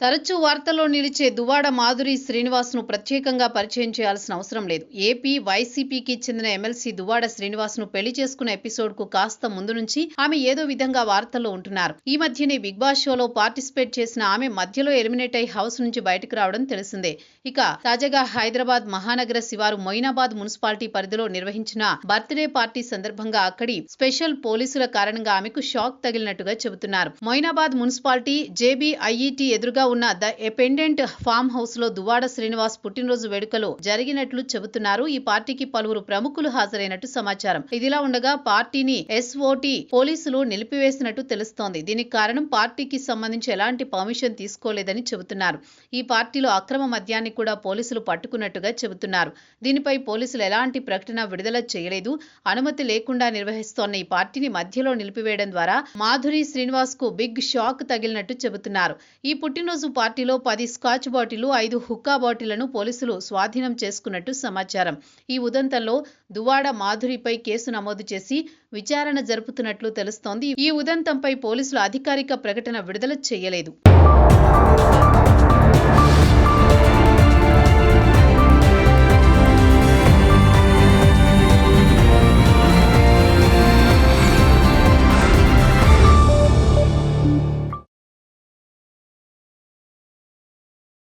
తరచూ వార్తల్లో నిలిచే దువ్వాడ మాధురి శ్రీనివాస్ను ప్రత్యేకంగా పరిచయం చేయాల్సిన అవసరం లేదు. ఏపీ వైసీపీకి చెందిన ఎమ్మెల్సీ దువ్వాడ శ్రీనివాస్ను పెళ్లి చేసుకున్న ఎపిసోడ్కు కాస్త ముందు నుంచి ఆమె ఏదో విధంగా వార్తల్లో ఉంటున్నారు. ఈ మధ్యనే బిగ్ బాస్ షోలో పార్టిసిపేట్ చేసిన ఆమె మధ్యలో ఎలిమినేట్ అయి హౌస్ నుంచి బయటకు రావడం తెలిసిందే. ఇక తాజాగా హైదరాబాద్ మహానగర శివారు మొయినాబాద్ మున్సిపాలిటీ పరిధిలో నిర్వహించిన బర్త్డే పార్టీ సందర్భంగా అక్కడి స్పెషల్ పోలీసుల కారణంగా ఆమెకు షాక్ తగిలినట్టుగా చెబుతున్నారు. మొయినాబాద్ మున్సిపాలిటీ జేబీఐఈటీ ఎదురుగా ఉన్న ద పెండెంట్ ఫామ్ హౌస్ లో దువ్వాడ శ్రీనివాస్ పుట్టినరోజు వేడుకలు జరిగినట్లు చెబుతున్నారు. ఈ పార్టీకి పలువురు ప్రముఖులు హాజరైనట్టు సమాచారం. ఇదిలా ఉండగా పార్టీని ఎస్ఓటీ పోలీసులు నిలిపివేసినట్టు తెలుస్తోంది. దీనికి కారణం పార్టీకి సంబంధించి ఎలాంటి పర్మిషన్ తీసుకోలేదని చెబుతున్నారు. ఈ పార్టీలో అక్రమ మద్యాన్ని కూడా పోలీసులు పట్టుకున్నట్టుగా చెబుతున్నారు. దీనిపై పోలీసులు ఎలాంటి ప్రకటన విడుదల చేయలేదు. అనుమతి లేకుండా నిర్వహిస్తోన్న ఈ పార్టీని మధ్యలో నిలిపివేయడం ద్వారా మాధురి శ్రీనివాస్ కు బిగ్ షాక్ తగిలినట్టు చెబుతున్నారు. ఈ పుట్టినరోజు పార్టీలో 10 స్కాచ్ బాటిళ్లు, 5 హుక్కా బాటిళ్లను పోలీసులు స్వాధీనం చేసుకున్నట్టు సమాచారం. ఈ ఉదంతంలో దువ్వాడ మాధురిపై కేసు నమోదు చేసి విచారణ జరుపుతున్నట్లు తెలుస్తోంది. ఈ ఉదంతంపై పోలీసులు అధికారిక ప్రకటన విడుదల చేయలేదు.